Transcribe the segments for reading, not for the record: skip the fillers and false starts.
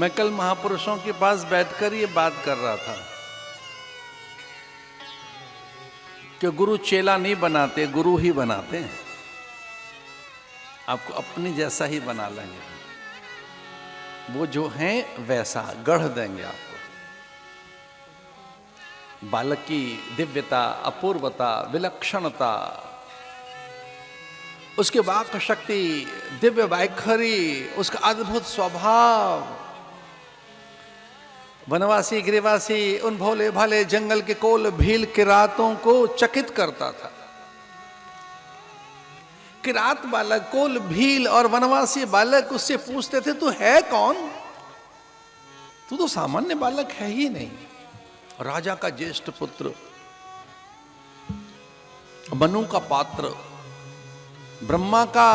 मैं कल महापुरुषों के पास बैठकर ये बात कर रहा था कि गुरु चेला नहीं बनाते, गुरु ही बनाते हैं। आपको अपनी जैसा ही बना लेंगे, वो जो है वैसा गढ़ देंगे आपको। बालक की दिव्यता, अपूर्वता, विलक्षणता, उसके वाक शक्ति, दिव्य वैखरी, उसका अद्भुत स्वभाव, वनवासी गिरिवासी उन भोले भाले जंगल के कोल भील किरातों को चकित करता था। किरात बालक, कोल भील और वनवासी बालक उससे पूछते थे, तू है कौन? तू तो सामान्य बालक है ही नहीं। राजा का ज्येष्ठ पुत्र, मनु का पात्र, ब्रह्मा का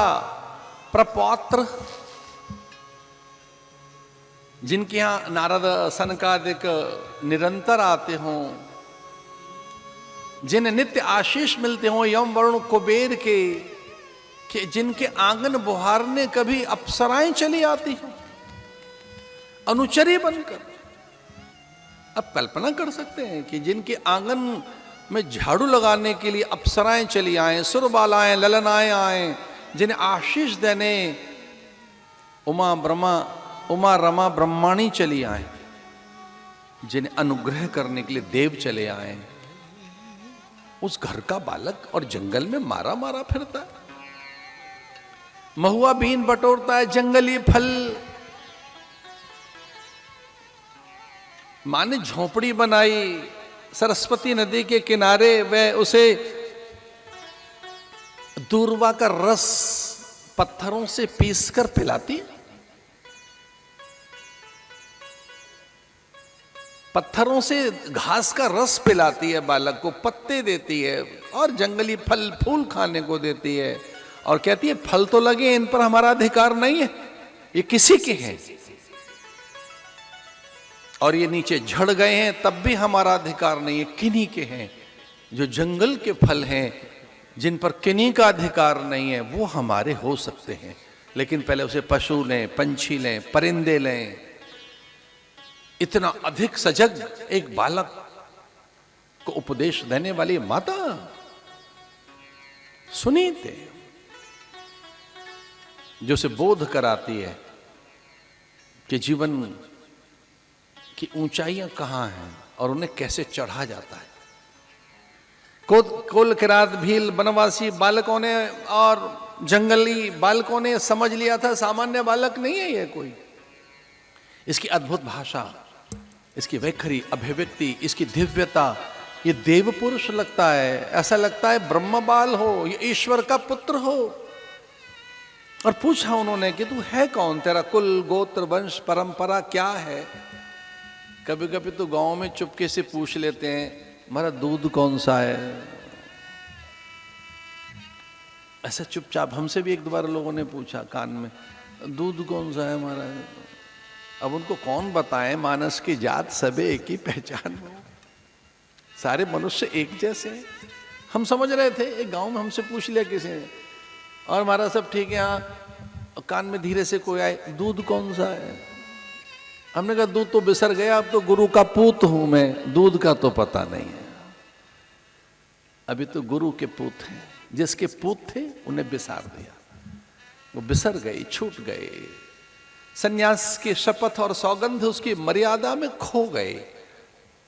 प्रपौत्र, जिनके यहां नारद सनकादिक निरंतर आते हों, जिन्हें नित्य आशीष मिलते हों यम वरुण कुबेर के, कि जिनके आंगन बुहारने कभी अप्सराएं चली आती हैं अनुचरी बनकर। अब कल्पना कर सकते हैं कि जिनके आंगन में झाड़ू लगाने के लिए अप्सराएं चली आए, सुरबालाएं ललनाएं आए, जिन्हें आशीष देने उमा रमा ब्रह्माणी चली आए, जिन्हें अनुग्रह करने के लिए देव चले आए, उस घर का बालक और जंगल में मारा मारा फिरता है, महुआ बीन बटोरता है, जंगली फल। मां ने झोपड़ी बनाई सरस्वती नदी के किनारे, वह उसे दूर्वा का रस पत्थरों से पीसकर पिलाती, पत्थरों से घास का रस पिलाती है बालक को, पत्ते देती है और जंगली फल फूल खाने को देती है, और कहती है फल तो लगे, इन पर हमारा अधिकार नहीं है, ये किसी के हैं, और ये नीचे झड़ गए हैं तब भी हमारा अधिकार नहीं है, किन्हीं के हैं। जो जंगल के फल हैं जिन पर किन्हीं का अधिकार नहीं है वो हमारे हो सकते हैं, लेकिन पहले उसे पशु लें, पंछी लें, परिंदे लें। इतना अधिक सजग एक बालक को उपदेश देने वाली माता सुनीते, जो उसे बोध कराती है कि जीवन की ऊंचाइयां कहां हैं और उन्हें कैसे चढ़ा जाता है। कोल किरात भील वनवासी बालकों ने और जंगली बालकों ने समझ लिया था सामान्य बालक नहीं है ये कोई। इसकी अद्भुत भाषा, इसकी वैखरी अभिव्यक्ति, इसकी दिव्यता, ये देव पुरुष लगता है, ऐसा लगता है ब्रह्म बाल हो, ये ईश्वर का पुत्र हो। और पूछा उन्होंने कि तू है कौन, तेरा कुल गोत्र वंश परंपरा क्या है। कभी कभी तो गांव में चुपके से पूछ लेते हैं, हमारा दूध कौन सा है, ऐसा चुपचाप। हमसे भी एक दो बार लोगों ने पूछा कान में, दूध कौन सा है हमारा। अब उनको कौन बताएं, मानस की जात सबे एक ही पहचान हो, सारे मनुष्य एक जैसे हैं। हम समझ रहे थे एक गांव में हमसे पूछ लिया किसी ने, और हमारा सब ठीक है, यहाँ कान में धीरे से कोई आए, दूध कौन सा है। हमने कहा दूध तो बिसर गया, अब तो गुरु का पूत हूं मैं, दूध का तो पता नहीं है। अभी तो गुरु के पूत हैं, जिसके पूत थे उन्हें बिसार दिया, वो बिसर गए, छूट गए, सन्यास के शपथ और सौगंध उसकी मर्यादा में खो गए,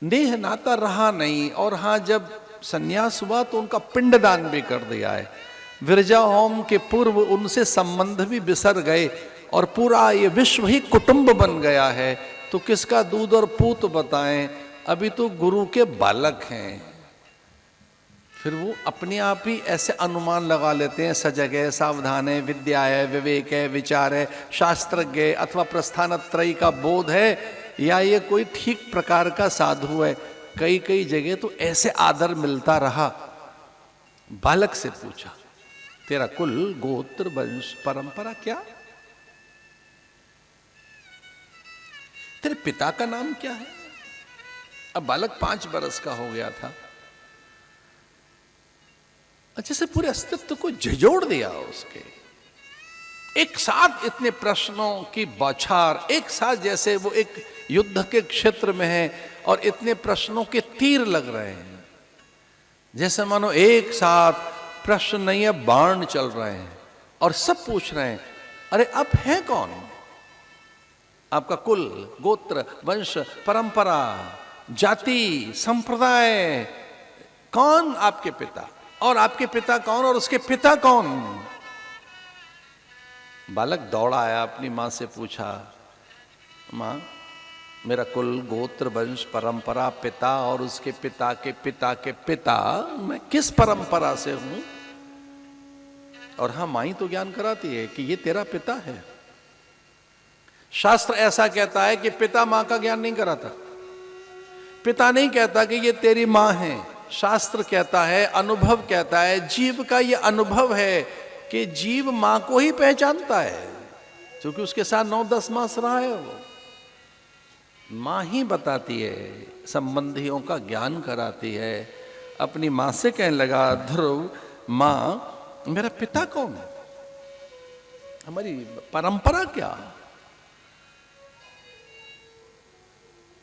नेह नाता रहा नहीं। और हाँ, जब सन्यास हुआ तो उनका पिंडदान भी कर दिया है, विरजा होम के पूर्व उनसे संबंध भी बिसर गए, और पूरा ये विश्व ही कुटुंब बन गया है। तो किसका दूध और पूत बताएं, अभी तो गुरु के बालक हैं। फिर वो अपने आप ही ऐसे अनुमान लगा लेते हैं, सजग है, सावधान है, विद्या है, विवेक है, विचार है, शास्त्रज्ञ है, अथवा प्रस्थानत्रयी का बोध है, या ये कोई ठीक प्रकार का साधु है। कई कई जगह तो ऐसे आदर मिलता रहा। बालक से पूछा, तेरा कुल गोत्र वंश परंपरा क्या, तेरे पिता का नाम क्या है। अब बालक 5 बरस का हो गया था, अच्छे से पूरे अस्तित्व को झिझोड़ दिया उसके। एक साथ इतने प्रश्नों की बौछार, एक साथ जैसे वो एक युद्ध के क्षेत्र में है और इतने प्रश्नों के तीर लग रहे हैं, जैसे मानो एक साथ प्रश्न नहीं है, बाण चल रहे हैं और सब पूछ रहे हैं अरे आप हैं कौन, आपका कुल, गोत्र, वंश, परंपरा, जाति, संप्रदाय, कौन आपके पिता, और आपके पिता कौन और उसके पिता कौन। बालक दौड़ा आया, अपनी मां से पूछा, मां मेरा कुल, गोत्र, वंश, परंपरा, पिता और उसके पिता के पिता के पिता, मैं किस परंपरा से हूं। और हाँ, मां ही तो ज्ञान कराती है कि ये तेरा पिता है। शास्त्र ऐसा कहता है कि पिता मां का ज्ञान नहीं कराता, पिता नहीं कहता कि ये तेरी मां है। शास्त्र कहता है, अनुभव कहता है, जीव का ये अनुभव है कि जीव मां को ही पहचानता है, क्योंकि उसके साथ 9-10 मास रहा है। वो मां ही बताती है, संबंधियों का ज्ञान कराती है। अपनी मां से कहने लगा, ध्रुव मां मेरा पिता कौन है, हमारी परंपरा क्या।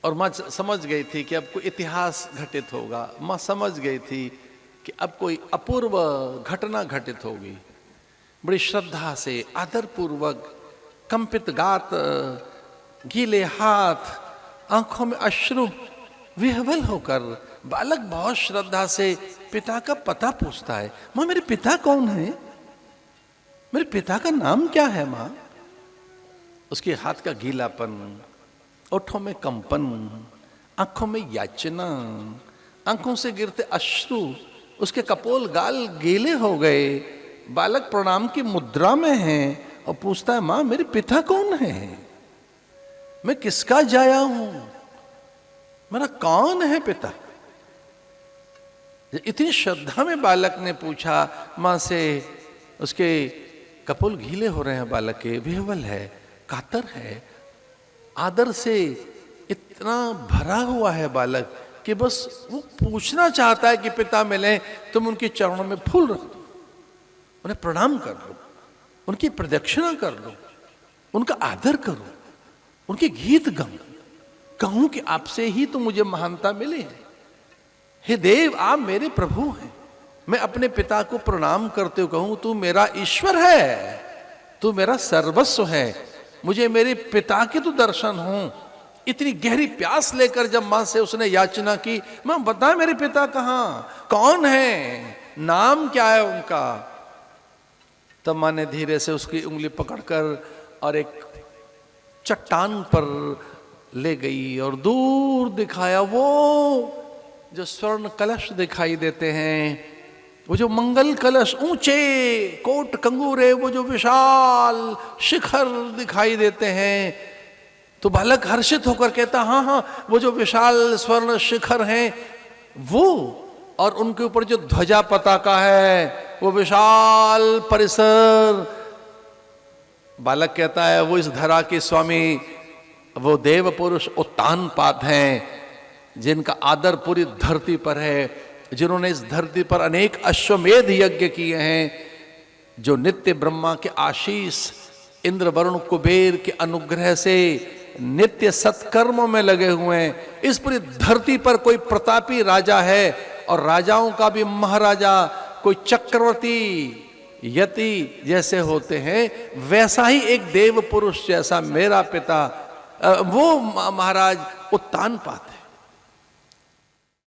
और मां समझ गई थी कि अब कोई इतिहास घटित होगा, मां समझ गई थी कि अब कोई अपूर्व घटना घटित होगी। बड़ी श्रद्धा से, आदर पूर्वक, कंपित गात, गीले हाथ, आंखों में अश्रु विह्वल होकर बालक बहुत श्रद्धा से पिता का पता पूछता है। मां मेरे पिता कौन है, मेरे पिता का नाम क्या है मां। उसके हाथ का गीलापन, ओठों में कंपन, आंखों में याचना, आंखों से गिरते अश्रु, उसके कपोल गाल गीले हो गए। बालक प्रणाम की मुद्रा में है और पूछता है, मां मेरे पिता कौन है, मैं किसका जाया हूं, मेरा कौन है पिता। इतनी श्रद्धा में बालक ने पूछा मां से। उसके कपोल गीले हो रहे हैं, बालक के विह्वल है, कातर है, आदर से इतना भरा हुआ है बालक कि बस वो पूछना चाहता है कि पिता मिले, तुम उनके चरणों में फूल रख दो, उन्हें प्रणाम कर लो, उनकी प्रदक्षिणा कर लो, उनका आदर करो, उनके गीत कहूं कि आपसे ही तो मुझे महानता मिली है। हे देव, आप मेरे प्रभु हैं, मैं अपने पिता को प्रणाम करते हुए कहूं तू मेरा ईश्वर है, तू मेरा सर्वस्व है, मुझे मेरे पिता के तो दर्शन हो। इतनी गहरी प्यास लेकर जब मां से उसने याचना की, मां बता मेरे पिता कहां, कौन है, नाम क्या है उनका। तब मां ने धीरे से उसकी उंगली पकड़कर और एक चट्टान पर ले गई और दूर दिखाया वो जो स्वर्ण कलश दिखाई देते हैं, वो जो मंगल कलश, ऊंचे कोट कंगूरे, वो जो विशाल शिखर दिखाई देते हैं। तो बालक हर्षित होकर कहता, हाँ हाँ, वो जो विशाल स्वर्ण शिखर हैं वो, और उनके ऊपर जो ध्वजा पताका है, वो विशाल परिसर। बालक कहता है, वो इस धरा के स्वामी, वो देव पुरुष उत्तानपाद हैं, जिनका आदर पूरी धरती पर है, जिन्होंने इस धरती पर अनेक अश्वमेध यज्ञ किए हैं, जो नित्य ब्रह्मा के आशीष, इंद्र वरुण कुबेर के अनुग्रह से नित्य सत्कर्मों में लगे हुए हैं। इस पूरी धरती पर कोई प्रतापी राजा है, और राजाओं का भी महाराजा कोई चक्रवर्ती यति जैसे होते हैं, वैसा ही एक देव पुरुष जैसा मेरा पिता, वो महाराज उत्तानपाद है।